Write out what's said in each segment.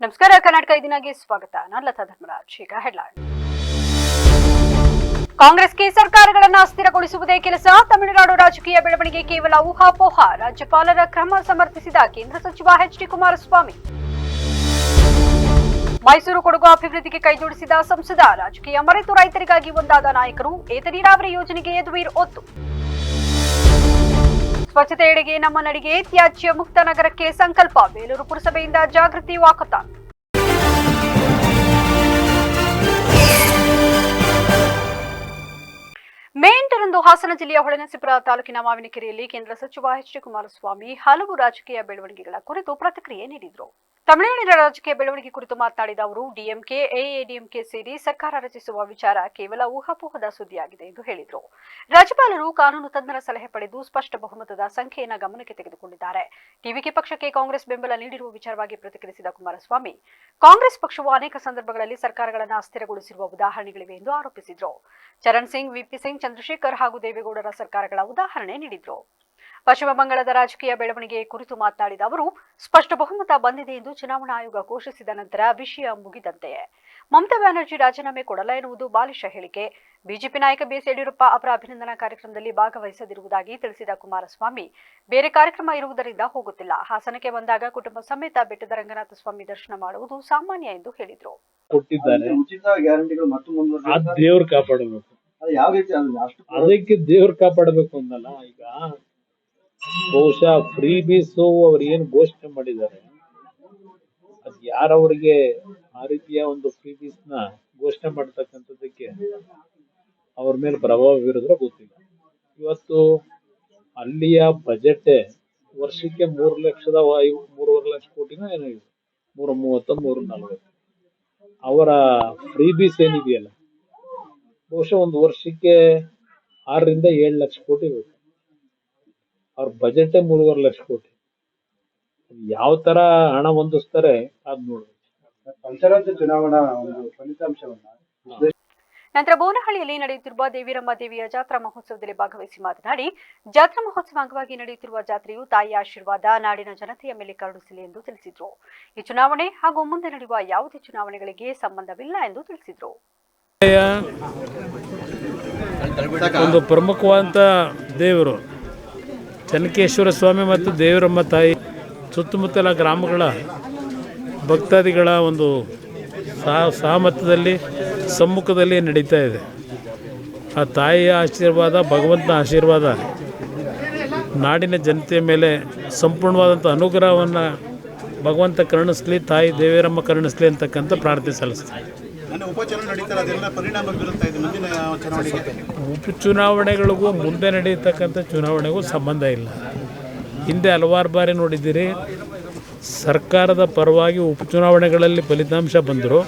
ನಮಸ್ಕಾರ. ಕರ್ನಾಟಕ ದಿನಕ್ಕೆ ಸ್ವಾಗತ. ನಾನು ಲತಾ ಧರ್ಮರಾಜ್. ಈಗ ಹೆಡ್ಲೈನ್. ಕಾಂಗ್ರೆಸ್ಗೆ ಸರ್ಕಾರಗಳನ್ನು ಅಸ್ಥಿರಗೊಳಿಸುವುದೇ ಕೆಲಸ. ತಮಿಳುನಾಡು ರಾಜಕೀಯ ಬೆಳವಣಿಗೆ ಕೇವಲ ಊಹಾಪೋಹ. ರಾಜ್ಯಪಾಲರ ಕ್ರಮ ಸಮರ್ಥಿಸಿದ ಕೇಂದ್ರ ಸಚಿವ ಎಚ್.ಡಿ. ಕುಮಾರಸ್ವಾಮಿ. ಮೈಸೂರು ಕೊಡಗು ಅಭಿವೃದ್ಧಿಗೆ ಕೈಜೋಡಿಸಿದ ಸಂಸದ. ರಾಜಕೀಯ ಮರೆತು ರೈತರಿಗಾಗಿ ಒಂದಾದ ನಾಯಕರು. ಏತ ನೀರಾವರಿ ಯೋಜನೆಗೆ ಯದುವೀರ್ ಒತ್ತು. ಸ್ವಚ್ಛತೆಯೆಡೆಗೆ ನಮ್ಮ ನಡಿಗೆ. ತ್ಯಾಜ್ಯ ಮುಕ್ತ ನಗರಕ್ಕೆ ಸಂಕಲ್ಪ. ಬೇಲೂರು ಪುರಸಭೆಯಿಂದ ಜಾಗೃತಿ ವಾಕಥಾನ್. ಮೇ 8ರಂದು ಹಾಸನ ಜಿಲ್ಲೆಯ ಹೊಳೆನರಸೀಪುರ ತಾಲೂಕಿನ ಮಾವಿನಕೆರೆಯಲ್ಲಿ ಕೇಂದ್ರ ಸಚಿವ ಎಚ್.ಡಿ. ಕುಮಾರಸ್ವಾಮಿ ಹಲವು ರಾಜಕೀಯ ಬೆಳವಣಿಗೆಗಳ ಕುರಿತು ಪ್ರತಿಕ್ರಿಯೆ ನೀಡಿದರು. ತಮಿಳುನಾಡಿನ ರಾಜಕೀಯ ಬೆಳವಣಿಗೆ ಕುರಿತು ಮಾತನಾಡಿದ ಅವರು, ಡಿಎಂಕೆ, ಎಐಎಡಿಎಂಕೆ ಸೇರಿ ಸರ್ಕಾರ ರಚಿಸುವ ವಿಚಾರ ಕೇವಲ ಊಹಾಪೋಹದ ಸುದ್ದಿಯಾಗಿದೆ ಎಂದು ಹೇಳಿದರು. ರಾಜ್ಯಪಾಲರು ಕಾನೂನು ತಜ್ಞರ ಸಲಹೆ ಪಡೆದು ಸ್ಪಷ್ಟ ಬಹುಮತದ ಸಂಖ್ಯೆಯನ್ನು ಗಮನಕ್ಕೆ ತೆಗೆದುಕೊಂಡಿದ್ದಾರೆ. ಟಿವಿಕೆ ಪಕ್ಷಕ್ಕೆ ಕಾಂಗ್ರೆಸ್ ಬೆಂಬಲ ನೀಡಿರುವ ವಿಚಾರವಾಗಿ ಪ್ರತಿಕ್ರಿಯಿಸಿದ ಕುಮಾರಸ್ವಾಮಿ, ಕಾಂಗ್ರೆಸ್ ಪಕ್ಷವು ಅನೇಕ ಸಂದರ್ಭಗಳಲ್ಲಿ ಸರ್ಕಾರಗಳನ್ನು ಅಸ್ಥಿರಗೊಳಿಸಿರುವ ಉದಾಹರಣೆಗಳಿವೆ ಎಂದು ಆರೋಪಿಸಿದರು. ಚರಣ್ ಸಿಂಗ್, ವಿಪಿ ಸಿಂಗ್, ಚಂದ್ರಶೇಖರ್ ಹಾಗೂ ದೇವೇಗೌಡರ ಸರ್ಕಾರಗಳ ಉದಾಹರಣೆ ನೀಡಿದರು. ಪಶ್ಚಿಮ ಬಂಗಾಳದ ರಾಜಕೀಯ ಬೆಳವಣಿಗೆ ಕುರಿತು ಮಾತನಾಡಿದ ಅವರು, ಸ್ಪಷ್ಟ ಬಹುಮತ ಬಂದಿದೆ ಎಂದು ಚುನಾವಣಾ ಆಯೋಗ ಘೋಷಿಸಿದ ನಂತರ ವಿಷಯ ಮುಗಿದಂತೆಯೇ. ಮಮತಾ ಬ್ಯಾನರ್ಜಿ ರಾಜೀನಾಮೆ ಕೊಡಲ್ಲ ಎನ್ನುವುದು ಬಾಲಿಶ ಹೇಳಿಕೆ. ಬಿಜೆಪಿ ನಾಯಕ ಬಿಎಸ್ ಯಡಿಯೂರಪ್ಪ ಅವರ ಅಭಿನಂದನಾ ಕಾರ್ಯಕ್ರಮದಲ್ಲಿ ಭಾಗವಹಿಸದಿರುವುದಾಗಿ ತಿಳಿಸಿದ ಕುಮಾರಸ್ವಾಮಿ, ಬೇರೆ ಕಾರ್ಯಕ್ರಮ ಇರುವುದರಿಂದ ಹೋಗುತ್ತಿಲ್ಲ. ಹಾಸನಕ್ಕೆ ಬಂದಾಗ ಕುಟುಂಬ ಸಮೇತ ಬೆಟ್ಟದ ರಂಗನಾಥ ಸ್ವಾಮಿ ದರ್ಶನ ಮಾಡುವುದು ಸಾಮಾನ್ಯ ಎಂದು ಹೇಳಿದರು. ದೇವ್ರು ಕಾಪಾಡಬೇಕು, ಅದಕ್ಕೆ ದೇವ್ರು ಕಾಪಾಡಬೇಕು ಅನ್ನಲ್ಲ. ಈಗ ಬಹುಶಃ ಫ್ರೀ ಬೀಸು ಅವ್ರು ಏನ್ ಘೋಷಣೆ ಮಾಡಿದ್ದಾರೆ, ಅದ್ ಯಾರವ್ರಿಗೆ ಆ ರೀತಿಯ ಒಂದು ಫ್ರೀ ಬೀಸ್ ನ ಘೋಷಣೆ ಮಾಡ್ತಕ್ಕಂಥದ್ದಕ್ಕೆ ಅವ್ರ ಮೇಲೆ ಪ್ರಭಾವ ಬೀರಿದ್ರೆ ಗೊತ್ತಿಲ್ಲ. ಇವತ್ತು ಅಲ್ಲಿಯ ಬಜೆಟ್ ವರ್ಷಕ್ಕೆ 3,03,00,000 ಕೋಟಿನ ಏನೋ ಇದೆ, 330, 340. ಅವರ ಫ್ರೀ ಬೀಸ್ ಏನಿದೆಯಲ್ಲ, ಬಹುಶಃ ಒಂದು ವರ್ಷಕ್ಕೆ 6ರಿಂದ 7 ಲಕ್ಷ ಕೋಟಿ ಬೇಕು. ಅವ್ರ ಬಜೆಟ್ 3.5 ಲಕ್ಷ ಕೋಟಿ. ಯಾವ ತರ ಹಣ ಹೊಂದಿಸ್ತಾರೆ ಅದ್ ನೋಡ್ಬೇಕು. ಪಂಚರಾಜ್ಯ ಚುನಾವಣಾ ಫಲಿತಾಂಶವನ್ನ ನಂತರ ಬೋನಹಳ್ಳಿಯಲ್ಲಿ ನಡೆಯುತ್ತಿರುವ ದೇವಿರಮ್ಮ ದೇವಿಯ ಜಾತ್ರಾ ಮಹೋತ್ಸವದಲ್ಲಿ ಭಾಗವಹಿಸಿ ಮಾತನಾಡಿ, ಜಾತ್ರಾ ಮಹೋತ್ಸವ ಅಂಗವಾಗಿ ನಡೆಯುತ್ತಿರುವ ಜಾತ್ರೆಯು ತಾಯಿಯ ಆಶೀರ್ವಾದ ನಾಡಿನ ಜನತೆಯ ಮೇಲೆ ಕರುಣಿಸಲಿ ಎಂದು ತಿಳಿಸಿದರು. ಈ ಚುನಾವಣೆ ಹಾಗೂ ಮುಂದೆ ನಡೆಯುವ ಯಾವುದೇ ಚುನಾವಣೆಗಳಿಗೆ ಸಂಬಂಧವಿಲ್ಲ ಎಂದು ತಿಳಿಸಿದರು. ಒಂದು ಪ್ರಮುಖವಾದ ದೇವರು ಚನ್ನಕೇಶ್ವರ ಸ್ವಾಮಿ ಮತ್ತು ದೇವರಮ್ಮ ತಾಯಿ ಸುತ್ತಮುತ್ತಲ ಗ್ರಾಮಗಳ ಭಕ್ತಾದಿಗಳ ಒಂದು ಸಹಮತದಲ್ಲಿ ಸಮ್ಮುಖದಲ್ಲಿ ನಡೀತಾ ಇದೆ. ಆ ತಾಯಿಯ ಆಶೀರ್ವಾದ, ಭಗವಂತನ ಆಶೀರ್ವಾದ ನಾಡಿನ ಜನತೆಯ ಮೇಲೆ ಸಂಪೂರ್ಣವಾದಂಥ ಅನುಗ್ರಹವನ್ನು ಭಗವಂತ ಕರುಣಿಸಲಿ, ತಾಯಿ ದೇವರಮ್ಮ ಕರುಣಿಸಲಿ ಅಂತಕ್ಕಂಥ ಪ್ರಾರ್ಥನೆ ಸಲ್ಲಿಸ್ತಾರೆ. ಉಪಚುನಾವಣೆಗಳಿಗೂ ಮುಂದೆ ನಡೆಯತಕ್ಕಂಥ ಚುನಾವಣೆಗೂ ಸಂಬಂಧ ಇಲ್ಲ. ಹಿಂದೆ ಹಲವಾರು ಬಾರಿ ನೋಡಿದ್ದೀರಿ, ಸರ್ಕಾರದ ಪರವಾಗಿ ಉಪಚುನಾವಣೆಗಳಲ್ಲಿ ಫಲಿತಾಂಶ ಬಂದರು,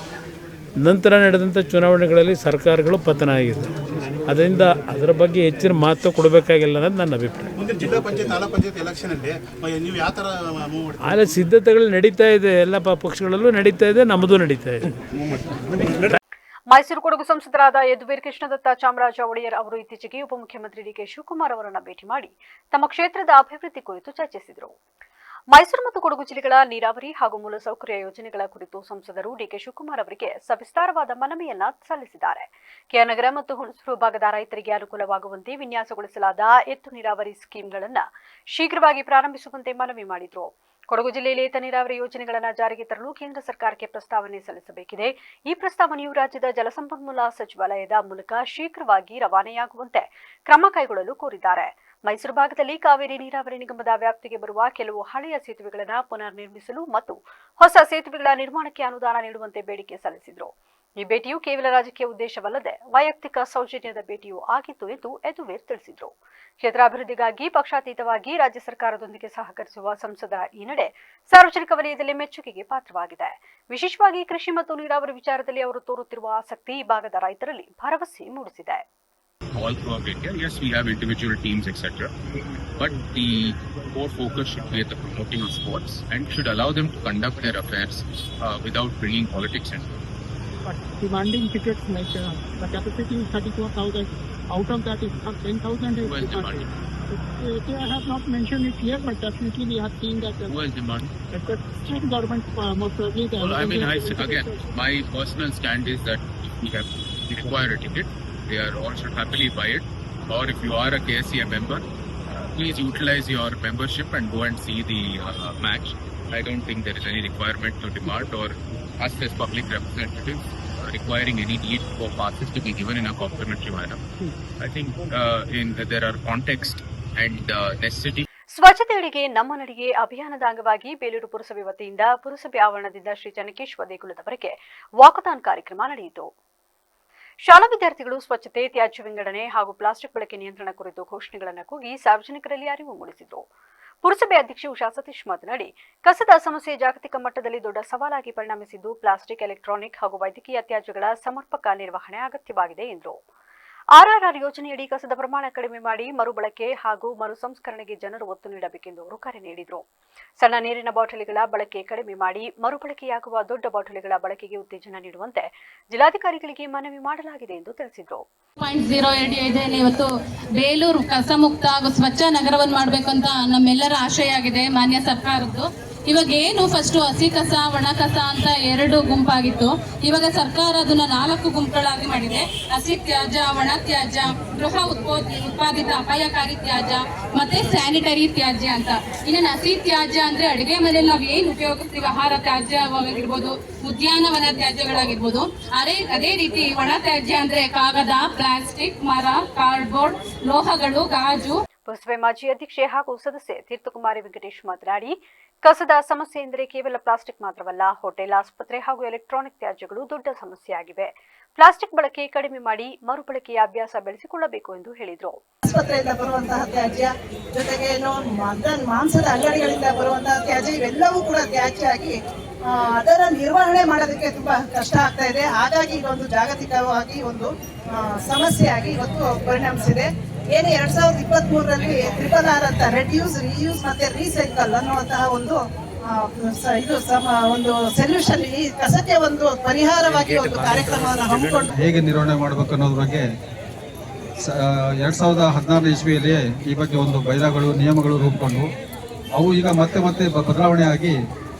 ನಂತರ ನಡೆದಂಥ ಚುನಾವಣೆಗಳಲ್ಲಿ ಸರ್ಕಾರಗಳು ಪತನ ಆಗಿದೆ. ಅದರಿಂದ ಅದರ ಬಗ್ಗೆ ಹೆಚ್ಚಿನ ಮಹತ್ವ ಕೊಡಬೇಕಾಗಿಲ್ಲ ಅನ್ನೋದು ನನ್ನ ಅಭಿಪ್ರಾಯ. ಆದರೆ ಸಿದ್ಧತೆಗಳು ನಡೀತಾ ಇದೆ, ಎಲ್ಲ ಪಕ್ಷಗಳಲ್ಲೂ ನಡೀತಾ ಇದೆ, ನಮ್ಮದು ನಡೀತಾ ಇದೆ. ಮೈಸೂರು ಕೊಡಗು ಸಂಸದರಾದ ಯದುವೀರ್ ಕೃಷ್ಣದತ್ತ ಚಾಮರಾಜ ಒಡೆಯರ್ ಅವರು ಇತ್ತೀಚೆಗೆ ಉಪಮುಖ್ಯಮಂತ್ರಿ ಡಿ.ಕೆ. ಶಿವಕುಮಾರ್ ಅವರನ್ನು ಭೇಟಿ ಮಾಡಿ ತಮ್ಮ ಕ್ಷೇತ್ರದ ಅಭಿವೃದ್ಧಿ ಕುರಿತು ಚರ್ಚಿಸಿದರು. ಮೈಸೂರು ಮತ್ತು ಕೊಡಗು ಜಿಲ್ಲೆಗಳ ನೀರಾವರಿ ಹಾಗೂ ಮೂಲಸೌಕರ್ಯ ಯೋಜನೆಗಳ ಕುರಿತು ಸಂಸದರು ಡಿ.ಕೆ. ಶಿವಕುಮಾರ್ ಅವರಿಗೆ ಸವಿಸ್ತಾರವಾದ ಮನವಿಯನ್ನ ಸಲ್ಲಿಸಿದ್ದಾರೆ. ಕೆಆರ್ನಗರ ಮತ್ತು ಹುಣಸೂರು ಭಾಗದ ರೈತರಿಗೆ ಅನುಕೂಲವಾಗುವಂತೆ ವಿನ್ಯಾಸಗೊಳಿಸಲಾದ ಎತ್ತು ನೀರಾವರಿ ಸ್ಕೀಮ್ಗಳನ್ನು ಶೀಘ್ರವಾಗಿ ಪ್ರಾರಂಭಿಸುವಂತೆ ಮನವಿ ಮಾಡಿದರು. ಕೊಡಗು ಜಿಲ್ಲೆಯಲ್ಲಿ ಏತ ನೀರಾವರಿ ಯೋಜನೆಗಳನ್ನು ಜಾರಿಗೆ ತರಲು ಕೇಂದ್ರ ಸರ್ಕಾರಕ್ಕೆ ಪ್ರಸ್ತಾವನೆ ಸಲ್ಲಿಸಬೇಕಿದೆ. ಈ ಪ್ರಸ್ತಾವನೆಯು ರಾಜ್ಯದ ಜಲಸಂಪನ್ಮೂಲ ಸಚಿವಾಲಯದ ಮೂಲಕ ಶೀಘ್ರವಾಗಿ ರವಾನೆಯಾಗುವಂತೆ ಕ್ರಮ ಕೈಗೊಳ್ಳಲು ಕೋರಿದ್ದಾರೆ. ಮೈಸೂರು ಭಾಗದಲ್ಲಿ ಕಾವೇರಿ ನೀರಾವರಿ ನಿಗಮದ ವ್ಯಾಪ್ತಿಗೆ ಬರುವ ಕೆಲವು ಹಳೆಯ ಸೇತುವೆಗಳನ್ನು ಪುನರ್ ನಿರ್ಮಿಸಲು ಮತ್ತು ಹೊಸ ಸೇತುವೆಗಳ ನಿರ್ಮಾಣಕ್ಕೆ ಅನುದಾನ ನೀಡುವಂತೆ ಬೇಡಿಕೆ ಸಲ್ಲಿಸಿದರು. ಈ ಭೇಟಿಯು ಕೇವಲ ರಾಜಕೀಯ ಉದ್ದೇಶವಲ್ಲದೆ ವೈಯಕ್ತಿಕ ಸೌಜನ್ಯದ ಭೇಟಿಯೂ ಆಗಿತ್ತು ಎಂದು ಯದುವೀರ್ ತಿಳಿಸಿದರು. ಕ್ಷೇತ್ರ ಅಭಿವೃದ್ಧಿಗಾಗಿ ಪಕ್ಷಾತೀತವಾಗಿ ರಾಜ್ಯ ಸರ್ಕಾರದೊಂದಿಗೆ ಸಹಕರಿಸುವ ಸಂಸದರ ಈ ನಡೆ ಸಾರ್ವಜನಿಕ ವಲಯದಲ್ಲಿ ಮೆಚ್ಚುಗೆಗೆ ಪಾತ್ರವಾಗಿದೆ. ವಿಶೇಷವಾಗಿ ಕೃಷಿ ಮತ್ತು ನೀರಾವರಿ ವಿಚಾರದಲ್ಲಿ ಅವರು ತೋರುತ್ತಿರುವ ಆಸಕ್ತಿ ಈ ಭಾಗದ ರೈತರಲ್ಲಿ ಭರವಸೆ ಮೂಡಿಸಿದೆ. All throughout India, yes, we have individual teams, etc. But the core focus should be at the promoting of sports and should allow them to conduct their affairs without bringing politics in. But demanding tickets like the capacity is 34,000. Out of that is 10,000. Well, demanding. I have not mentioned it here, but definitely we have seen that Who has demanded? that the state government most probably. Well, I mean, again, my personal stand is that if we require a ticket, all should happily buy it. Or if you are a KSCA member, please utilize your membership and go and see the match. I don't think there is any requirement to demand or us as public representatives requiring any need for passes to be given in a complimentary manner. I think there are context and necessity. ಸ್ವಚ್ಛತೆಯೆಡೆಗೆ ನಮ್ಮ ನಡಿಗೆ ಅಭಿಯಾನದ ಅಂಗವಾಗಿ ಬೇಲೂರು ಪುರಸಭೆ ವತಿಯಿಂದ ಪುರಸಭೆ ಆವರಣದಿಂದ Shri Chennakeshava ದೇಗುಲದವರೆಗೆ walkathon ಕಾರ್ಯಕ್ರಮ ನಡೆಯಿತು. ಶಾಲಾ ವಿದ್ಯಾರ್ಥಿಗಳು ಸ್ವಚ್ಛತೆ, ತ್ಯಾಜ್ಯ ವಿಂಗಡಣೆ ಹಾಗೂ ಪ್ಲಾಸ್ಟಿಕ್ ಬಳಕೆ ನಿಯಂತ್ರಣ ಕುರಿತು ಘೋಷಣೆಗಳನ್ನು ಕೂಗಿ ಸಾರ್ವಜನಿಕರಲ್ಲಿ ಅರಿವು ಮೂಡಿಸಿದರು. ಪುರಸಭೆ ಅಧ್ಯಕ್ಷೆ ಉಷಾ ಸತೀಶ್ ಮಾತನಾಡಿ, ಕಸದ ಸಮಸ್ಯೆ ಜಾಗತಿಕ ಮಟ್ಟದಲ್ಲಿ ದೊಡ್ಡ ಸವಾಲಾಗಿ ಪರಿಣಮಿಸಿದ್ದು ಪ್ಲಾಸ್ಟಿಕ್, ಎಲೆಕ್ಟ್ರಾನಿಕ್ ಹಾಗೂ ವೈದ್ಯಕೀಯ ತ್ಯಾಜ್ಯಗಳ ಸಮರ್ಪಕ ನಿರ್ವಹಣೆ ಅಗತ್ಯವಾಗಿದೆ ಎಂದರು. ಆರ್ಆರ್ಆರ್ ಯೋಜನೆಯಡಿ ಕಸದ ಪ್ರಮಾಣ ಕಡಿಮೆ ಮಾಡಿ ಮರುಬಳಕೆ ಹಾಗೂ ಮರು ಸಂಸ್ಕರಣೆಗೆ ಜನರು ಒತ್ತು ನೀಡಬೇಕೆಂದು ಅವರು ಕರೆ ನೀಡಿದರು. ಸಣ್ಣ ನೀರಿನ ಬಾಟಲಿಗಳ ಬಳಕೆ ಕಡಿಮೆ ಮಾಡಿ ಮರುಬಳಕೆಯಾಗುವ ದೊಡ್ಡ ಬಾಟಲಿಗಳ ಬಳಕೆಗೆ ಉತ್ತೇಜನ ನೀಡುವಂತೆ ಜಿಲ್ಲಾಧಿಕಾರಿಗಳಿಗೆ ಮನವಿ ಮಾಡಲಾಗಿದೆ ಎಂದು ತಿಳಿಸಿದರು. 0.02 ಯೋಜನೆ ಇವತ್ತು ಬೇಲೂರು ಕಸ ಮುಕ್ತ ಹಾಗೂ ಸ್ವಚ್ಛ ನಗರವನ್ನು ಮಾಡಬೇಕು ಅಂತ ನಮ್ಮೆಲ್ಲರ ಆಶಯ ಆಗಿದೆ ಮಾನ್ಯ ಸರ್ಕಾರದ್ದು. ಇವಾಗ ಏನು ಫಸ್ಟ್ ಹಸಿ ಕಸ, ಒಣ ಕಸ ಅಂತ 2 ಗುಂಪಾಗಿತ್ತು. ಇವಾಗ ಸರ್ಕಾರ ಅದನ್ನ 4 ಗುಂಪುಗಳಾಗಿ ಮಾಡಿದೆ. ಹಸಿ ತ್ಯಾಜ್ಯ, ಒಣ ತ್ಯಾಜ್ಯ, ಗೃಹ ಉತ್ಪಾದಿತ ಅಪಾಯಕಾರಿ ತ್ಯಾಜ್ಯ ಮತ್ತೆ ಸ್ಯಾನಿಟರಿ ತ್ಯಾಜ್ಯ ಅಂತ. ಇನ್ನು ಹಸಿ ತ್ಯಾಜ್ಯ ಅಂದ್ರೆ ಅಡುಗೆ ಮನೆಯಲ್ಲಿ ನಾವು ಏನು ಉಪಯೋಗಿಸ್ತೀವಿ, ಆಹಾರ ತ್ಯಾಜ್ಯವಾಗಿರ್ಬೋದು, ಉದ್ಯಾನವನ ತ್ಯಾಜ್ಯಗಳಾಗಿರ್ಬೋದು. ಅದೇ ರೀತಿ ಒಣ ತ್ಯಾಜ್ಯ ಅಂದ್ರೆ ಕಾಗದ, ಪ್ಲಾಸ್ಟಿಕ್, ಮರ, ಕಾರ್ಡ್ಬೋರ್ಡ್, ಲೋಹಗಳು, ಗಾಜು. ಪುರಸಭೆ ಮಾಜಿ ಅಧ್ಯಕ್ಷೆ ಹಾಗೂ ಸದಸ್ಯೆ ತೀರ್ಥಕುಮಾರಿ ವೆಂಕಟೇಶ್ ಮಾತನಾಡಿ, ಕಸದ ಸಮಸ್ಯೆ ಎಂದರೆ ಕೇವಲ ಪ್ಲಾಸ್ಟಿಕ್ ಮಾತ್ರವಲ್ಲ, ಹೋಟೆಲ್, ಆಸ್ಪತ್ರೆ ಹಾಗೂ ಎಲೆಕ್ಟ್ರಾನಿಕ್ ತ್ಯಾಜ್ಯಗಳು ದೊಡ್ಡ ಸಮಸ್ಯೆಯಾಗಿವೆ. ಪ್ಲಾಸ್ಟಿಕ್ ಬಳಕೆ ಕಡಿಮೆ ಮಾಡಿ ಮರುಬಳಕೆಯ ಅಭ್ಯಾಸ ಬೆಳೆಸಿಕೊಳ್ಳಬೇಕು ಎಂದು ಹೇಳಿದರು. ಆಸ್ಪತ್ರೆಯಿಂದ ಬರುವಂತಹ ತ್ಯಾಜ್ಯ ಜೊತೆಗೆ ಮಾಂಸದ ಅಂಗಡಿಗಳಿಂದ ಬರುವಂತಹ ತ್ಯಾಜ್ಯ ಇವೆಲ್ಲವೂ ಕೂಡ ತ್ಯಾಜ್ಯ ಆಗಿ ಅದರ ನಿರ್ವಹಣೆ ಮಾಡೋದಕ್ಕೆ ತುಂಬಾ ಕಷ್ಟ ಆಗ್ತಾ ಇದೆ. ಹಾಗಾಗಿ ಇದೊಂದು ಜಾಗತಿಕವಾಗಿ ಒಂದು ಸಮಸ್ಯೆಯಾಗಿ ಇವತ್ತು ಪರಿಣಮಿಸಿದೆ. ಏನು 2023ರಲ್ಲಿ RRR ಅಂತ ರೆಡ್ಯೂಸ್, ರಿಯೂಸ್ ಮತ್ತೆ ರೀಸೈಕಲ್ ಅನ್ನುವಂತಹ ಒಂದು ಸೊಲ್ಯೂಷನ್, ಈ ಕಸಕ್ಕೆ ಒಂದು ಪರಿಹಾರವಾಗಿ ಒಂದು ಕಾರ್ಯಕ್ರಮವನ್ನು ಹಮ್ಮಿಕೊಂಡು ಹೇಗೆ ನಿರ್ವಹಣೆ ಮಾಡಬೇಕು ಅನ್ನೋದ್ರ ಬಗ್ಗೆ 2016 ಇಸ್ವಿಯಲ್ಲಿ ಈ ಬಗ್ಗೆ ಒಂದು ಬೈಲಾಗಳು, ನಿಯಮಗಳು ರೂಪುಗೊಂಡು ಅವು ಈಗ ಮತ್ತೆ ಬದಲಾವಣೆ ಆಗಿ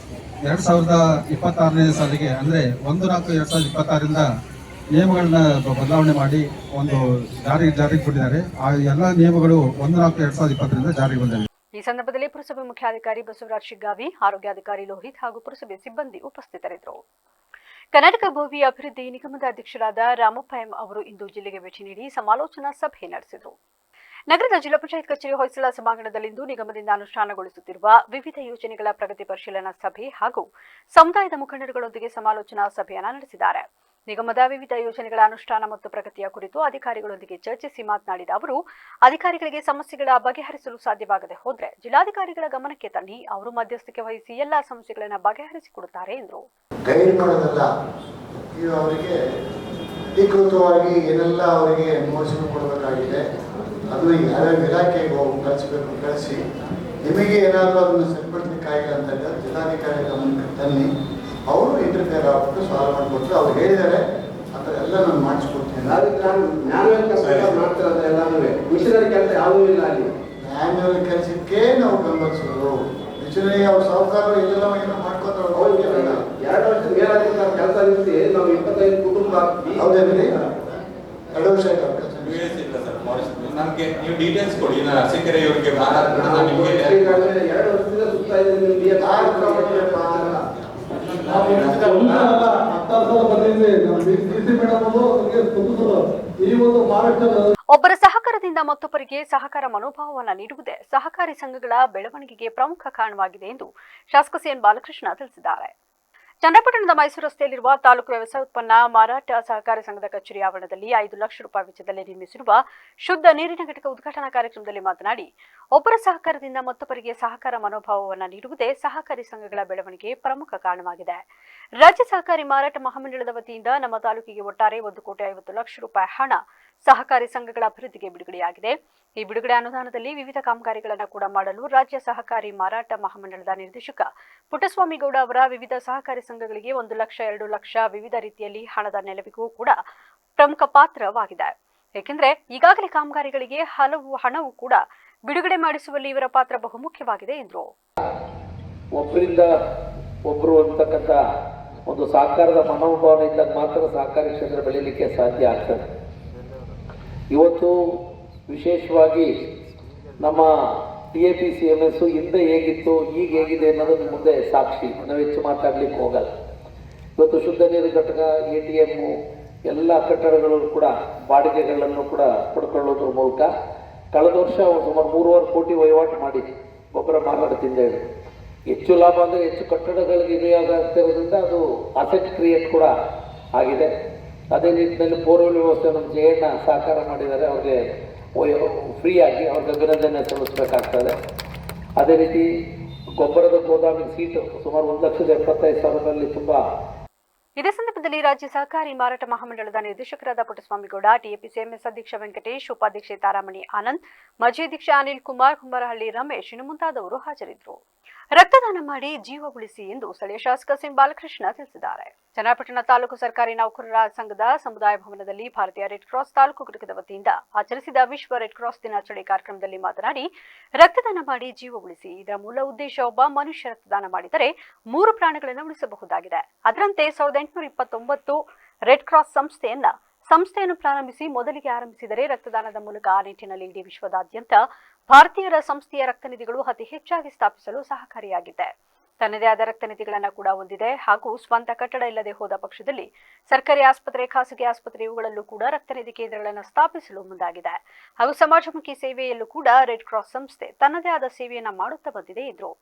2026ನೇ ಸಾಲಿಗೆ ಅಂದರೆ 1/4/2026ರಿಂದ ನಿಯಮಗಳನ್ನ ಬದಲಾವಣೆ ಮಾಡಿ ಒಂದು ಜಾರಿಗೆ ಬಿಟ್ಟಿದ್ದಾರೆ. ಆ ಎಲ್ಲ ನಿಯಮಗಳು 1/4/2020ರಿಂದ ಜಾರಿಗೆ ಬಂದಿವೆ. ಈ ಸಂದರ್ಭದಲ್ಲಿ ಪುರಸಭೆ ಮುಖ್ಯಾಧಿಕಾರಿ ಬಸವರಾಜ್ ಶಿಗ್ಗಾವಿ, ಆರೋಗ್ಯಾಧಿಕಾರಿ ಲೋಹಿತ್ ಹಾಗೂ ಪುರಸಭೆ ಸಿಬ್ಬಂದಿ ಉಪಸ್ಥಿತರಿದ್ದರು. ಕರ್ನಾಟಕ ಭೂವಿ ಅಭಿವೃದ್ಧಿ ನಿಗಮದ ಅಧ್ಯಕ್ಷರಾದ ರಾಮಪ್ಪ ಎಂ ಅವರು ಇಂದು ಜಿಲ್ಲೆಗೆ ಭೇಟಿ ನೀಡಿ ಸಮಾಲೋಚನಾ ಸಭೆ ನಡೆಸಿದರು. ನಗರದ ಜಿಲ್ಲಾ ಪಂಚಾಯತ್ ಕಚೇರಿ ಹೊಯ್ಸಳ ಸಭಾಂಗಣದಲ್ಲಿಂದು ನಿಗಮದಿಂದ ಅನುಷ್ಠಾನಗೊಳಿಸುತ್ತಿರುವ ವಿವಿಧ ಯೋಜನೆಗಳ ಪ್ರಗತಿ ಪರಿಶೀಲನಾ ಸಭೆ ಹಾಗೂ ಸಮುದಾಯದ ಮುಖಂಡರುಗಳೊಂದಿಗೆ ಸಮಾಲೋಚನಾ ಸಭೆಯನ್ನು ನಡೆಸಿದ್ದಾರೆ. ನಿಗಮದ ವಿವಿಧ ಯೋಜನೆಗಳ ಅನುಷ್ಠಾನ ಮತ್ತು ಪ್ರಗತಿಯ ಕುರಿತು ಅಧಿಕಾರಿಗಳೊಂದಿಗೆ ಚರ್ಚಿಸಿ ಮಾತನಾಡಿದ ಅವರು, ಅಧಿಕಾರಿಗಳಿಗೆ ಸಮಸ್ಯೆಗಳ ಬಗೆಹರಿಸಲು ಸಾಧ್ಯವಾಗದೆ ಹೋದರೆ ಜಿಲ್ಲಾಧಿಕಾರಿಗಳ ಗಮನಕ್ಕೆ ತನ್ನಿ, ಅವರು ಮಧ್ಯಸ್ಥಿಕೆ ವಹಿಸಿ ಎಲ್ಲಾ ಸಮಸ್ಯೆಗಳನ್ನು ಬಗೆಹರಿಸಿಕೊಡುತ್ತಾರೆ ಎಂದರು. ಗೈಡ್ ಮಾಡೋದಲ್ಲ, ಇದು ಅವರಿಗೆ ಅಧಿಕೃತವಾಗಿ ಏನೆಲ್ಲ ಅವರಿಗೆ ಮೋಸಗಳು ಕೊಡಬೇಕಾಗಿದೆ ಅದು ಯಾವ್ಯಾವ ಇಲಾಖೆಗೆ ಹೋಗಿ ಕಳಿಸಿ ನಿಮಗೆ ಏನಾದರೂ ಅದನ್ನು ಸರಿಪಡಿಸಲಿಕ್ಕಾಗಿಲ್ಲ ಅಂತ ಜಿಲ್ಲಾಧಿಕಾರಿ ಗಮನಕ್ಕೆ ತನ್ನಿ, ಅವರು ಇಂಟರ್ಫಿಯರ್ ಆಗ್ಬಿಟ್ಟು ಸಾಲ್ವ್ ಮಾಡಿಕೊಟ್ರು. ಅವ್ರು ಹೇಳಿದ್ದಾರೆ ಆ ಥರ ಎಲ್ಲ ನಾನು ಮಾಡಿಸ್ಕೊಡ್ತೀನಿ. ಮ್ಯಾನ್ಯಲ್ ಕೆಲಸ ಮಾಡ್ತಿರೋದು ಎಲ್ಲಾನು ಮಿಷನರಿ ಕೆಲಸ ಯಾವುದೂ ಇಲ್ಲ. ಅಲ್ಲಿ ಮ್ಯಾನ್ಯಲ್ ಕೆಲಸಕ್ಕೆ ನಾವು ಬೆಂಬಲಿಸೋದು. ಮಿಷನರಿ ಅವ್ರ ಸಾಹುಕಾರರು ಎಲ್ಲೆಲ್ಲ ಏನೋ ಮಾಡ್ಕೊತಾರೆ. 2 ವರ್ಷದ ಮೇಲಾಗಿದ್ದ ಕೆಲಸ ನಿಲ್ಲಿಸಿ ನಾವು 25 ಕುಟುಂಬ. ಹೌದೇನ್ರಿ? 2 ವರ್ಷ ಆಯ್ತು ಕೆಲಸ ಇಲ್ಲ ಸರ್. ನಮಗೆ ನೀವು ಡೀಟೇಲ್ಸ್ ಕೊಡಿ. ನಾನು ಅರಸೀಕೆರೆ ಇವರಿಗೆ 2 ವರ್ಷದಿಂದ ಸುತ್ತಾ ಇದ್ದೀನಿ. ಒಬ್ಬರ ಸಹಕಾರದಿಂದ ಮತ್ತೊಬ್ಬರಿಗೆ ಸಹಕಾರ ಮನೋಭಾವವನ್ನು ನೀಡುವುದೇ ಸಹಕಾರಿ ಸಂಘಗಳ ಬೆಳವಣಿಗೆಗೆ ಪ್ರಮುಖ ಕಾರಣವಾಗಿದೆ ಎಂದು ಶಾಸಕ ಸಿಎನ್ ಬಾಲಕೃಷ್ಣ ತಿಳಿಸಿದ್ದಾರೆ. ಚನ್ನಪಟ್ಟಣದ ಮೈಸೂರು ರಸ್ತೆಯಲ್ಲಿರುವ ತಾಲೂಕು ವ್ಯವಸಾಯ ಉತ್ಪನ್ನ ಮಾರಾಟ ಸಹಕಾರಿ ಸಂಘದ ಕಚೇರಿ ಆವರಣದಲ್ಲಿ 5 ಲಕ್ಷ ರೂಪಾಯಿ ವೆಚ್ಚದಲ್ಲಿ ನಿರ್ಮಿಸಿರುವ ಶುದ್ಧ ನೀರಿನ ಘಟಕ ಉದ್ಘಾಟನಾ ಕಾರ್ಯಕ್ರಮದಲ್ಲಿ ಮಾತನಾಡಿ, ಒಬ್ಬರ ಸಹಕಾರದಿಂದ ಮತ್ತೊಬ್ಬರಿಗೆ ಸಹಕಾರ ಮನೋಭಾವವನ್ನು ನೀಡುವುದೇ ಸಹಕಾರಿ ಸಂಘಗಳ ಬೆಳವಣಿಗೆ ಪ್ರಮುಖ ಕಾರಣವಾಗಿದೆ. ರಾಜ್ಯ ಸಹಕಾರಿ ಮಾರಾಟ ಮಹಾಮಂಡಳದ ವತಿಯಿಂದ ನಮ್ಮ ತಾಲೂಕಿಗೆ ಒಟ್ಟಾರೆ 1,50,00,000 ರೂಪಾಯಿ ಹಣ ಸಹಕಾರಿ ಸಂಘಗಳ ಅಭಿವೃದ್ಧಿಗೆ ಬಿಡುಗಡೆಯಾಗಿದೆ. ಈ ಬಿಡುಗಡೆ ಅನುದಾನದಲ್ಲಿ ವಿವಿಧ ಕಾಮಗಾರಿಗಳನ್ನು ಕೂಡ ಮಾಡಲು ರಾಜ್ಯ ಸಹಕಾರಿ ಮಾರಾಟ ಮಹಾಮಂಡಳದ ನಿರ್ದೇಶಕ ಪುಟ್ಟಸ್ವಾಮಿಗೌಡ ಅವರ ವಿವಿಧ ಸಹಕಾರಿ ಸಂಘಗಳಿಗೆ 1 ಲಕ್ಷ 2 ಲಕ್ಷ ವಿವಿಧ ರೀತಿಯಲ್ಲಿ ಹಣದ ನೆರವಿಗೂ ಕೂಡ ಪ್ರಮುಖ ಪಾತ್ರವಾಗಿದೆ. ಏಕೆಂದರೆ ಈಗಾಗಲೇ ಕಾಮಗಾರಿಗಳಿಗೆ ಹಲವು ಹಣವು ಕೂಡ ಬಿಡುಗಡೆ ಮಾಡಿಸುವಲ್ಲಿ ಇವರ ಪಾತ್ರ ಬಹುಮುಖ್ಯವಾಗಿದೆ ಎಂದರು. ಒಬ್ಬರಿಂದ ಒಬ್ಬರು ಅಂತಕ್ಕಂಥ ಒಂದು ಸಹಕಾರದ ಮನೋಭಾವನೆ ಇದ್ದಾಗ ಮಾತ್ರ ಸಹಕಾರಿ ಕ್ಷೇತ್ರ ಬೆಳೀಲಿಕ್ಕೆ ಸಾಧ್ಯ ಆಗ್ತದೆ. ಇವತ್ತು ವಿಶೇಷವಾಗಿ ನಮ್ಮ TAPCMS ಹಿಂದೆ ಹೇಗಿತ್ತು ಈಗ ಹೇಗಿದೆ ಅನ್ನೋದನ್ನು ಮುಂದೆ ಸಾಕ್ಷಿ. ನಾವು ಹೆಚ್ಚು ಮಾತಾಡ್ಲಿಕ್ಕೆ ಹೋಗಲ್ಲ. ಇವತ್ತು ಶುದ್ಧ ನೀರು ಘಟಕ, ATM ಎಲ್ಲ ಕಟ್ಟಡಗಳು ಕೂಡ ಬಾಡಿಗೆಗಳನ್ನು ಕೂಡ ಪಡ್ಕೊಳ್ಳೋದ್ರ ಮೂಲಕ ಕಳೆದ ವರ್ಷ ಸುಮಾರು 3.5 ಕೋಟಿ ವಹಿವಾಟು ಮಾಡಿ ಗೊಬ್ಬರ ಮಾರಾಟದಿಂದ ಹೇಳಿ ಹೆಚ್ಚು ಲಾಭ ಅಂದರೆ ಹೆಚ್ಚು ಕಟ್ಟಡಗಳಿಗೆ ಇರೋದ್ರಿಂದ ಅದು ಅಸೆಟ್ ಕ್ರಿಯೇಟ್ ಕೂಡ ಆಗಿದೆ. ಅದೇ ನಿಟ್ಟಿನಲ್ಲಿ ಬೋರ್ವೆಲ್ ವ್ಯವಸ್ಥೆ ನಮ್ಮ ಜಯಣ್ಣ ಸಹಕಾರ ಮಾಡಿದ್ದಾರೆ. ಅವ್ರಿಗೆ ಫ್ರೀಯಾಗಿ ಅವ್ರಿಗೆ ಅಭಿನಂದನೆ ಸಲ್ಲಿಸಬೇಕಾಗ್ತದೆ. ಅದೇ ರೀತಿ ಗೊಬ್ಬರದ ಗೋದಾಮಿನ ಸೀಟು ಸುಮಾರು 1,75,000 ತುಂಬ. ಇದೇ ಸಂದರ್ಭದಲ್ಲಿ ರಾಜ್ಯ ಸಹಕಾರಿ ಮಾರಾಟ ಮಹಾಮಂಡಳದ ನಿರ್ದೇಶಕರಾದ ಪುಟ್ಟಸ್ವಾಮಿಗೌಡ, TAPCMS ಅಧ್ಯಕ್ಷ ವೆಂಕಟೇಶ್, ಉಪಾಧ್ಯಕ್ಷೆ ತಾರಾಮಣಿ ಆನಂದ್, ಮಾಜಿ ಅಧ್ಯಕ್ಷ ಅನಿಲ್ ಕುಮಾರ್, ಕುಂಬರಹಳ್ಳಿ ರಮೇಶ್ ಇನ್ನು ಮುಂತಾದವರು ಹಾಜರಿದ್ದರು. ರಕ್ತದಾನ ಮಾಡಿ ಜೀವ ಉಳಿಸಿ ಎಂದು ಸ್ಥಳೀಯ ಶಾಸಕ ಸಿಂ ಬಾಲಕೃಷ್ಣ ತಿಳಿಸಿದ್ದಾರೆ. ಚನ್ನಪಟ್ಟಣ ತಾಲೂಕು ಸರ್ಕಾರಿ ನೌಕರರ ಸಂಘದ ಸಮುದಾಯ ಭವನದಲ್ಲಿ ಭಾರತೀಯ ರೆಡ್ ಕ್ರಾಸ್ ತಾಲೂಕು ಘಟಕದ ವತಿಯಿಂದ ಆಚರಿಸಿದ ವಿಶ್ವ ರೆಡ್ ಕ್ರಾಸ್ ದಿನಾಚರಣೆ ಕಾರ್ಯಕ್ರಮದಲ್ಲಿ ಮಾತನಾಡಿ, ರಕ್ತದಾನ ಮಾಡಿ ಜೀವ ಉಳಿಸಿ. ಇದರ ಮೂಲ ಉದ್ದೇಶ ಒಬ್ಬ ಮನುಷ್ಯ ರಕ್ತದಾನ ಮಾಡಿದರೆ 3 ಪ್ರಾಣಗಳನ್ನು ಉಳಿಸಬಹುದಾಗಿದೆ. ಅದರಂತೆ 1829 ರೆಡ್ ಕ್ರಾಸ್ ಸಂಸ್ಥೆಯನ್ನು ಪ್ರಾರಂಭಿಸಿ ಮೊದಲಿಗೆ ಆರಂಭಿಸಿದರೆ ರಕ್ತದಾನದ ಮೂಲಕ ಆ ನಿಟ್ಟಿನಲ್ಲಿ ಇಡೀ ವಿಶ್ವದಾದ್ಯಂತ ಭಾರತೀಯರ ಸಂಸ್ಥೆಯ ರಕ್ತನಿಧಿಗಳು ಅತಿ ಹೆಚ್ಚಾಗಿ ಸ್ಥಾಪಿಸಲು ಸಹಕಾರಿಯಾಗಿದೆ. ತನ್ನದೇ ಆದ ರಕ್ತನಿಧಿಗಳನ್ನು ಕೂಡ ಹೊಂದಿದೆ ಹಾಗೂ ಸ್ವಂತ ಕಟ್ಟಡ ಇಲ್ಲದೆ ಹೋದ ಪಕ್ಷದಲ್ಲಿ ಸರ್ಕಾರಿ ಆಸ್ಪತ್ರೆ, ಖಾಸಗಿ ಆಸ್ಪತ್ರೆ ಇವುಗಳಲ್ಲೂ ಕೂಡ ರಕ್ತನಿಧಿ ಕೇಂದ್ರಗಳನ್ನು ಸ್ಥಾಪಿಸಲು ಮುಂದಾಗಿದೆ ಹಾಗೂ ಸಮಾಜಮುಖಿ ಸೇವೆಯಲ್ಲೂ ಕೂಡ ರೆಡ್ ಕ್ರಾಸ್ ಸಂಸ್ಥೆ ತನ್ನದೇ ಆದ ಸೇವೆಯನ್ನು ಮಾಡುತ್ತಾ ಬಂದಿದೆ ಎಂದರು.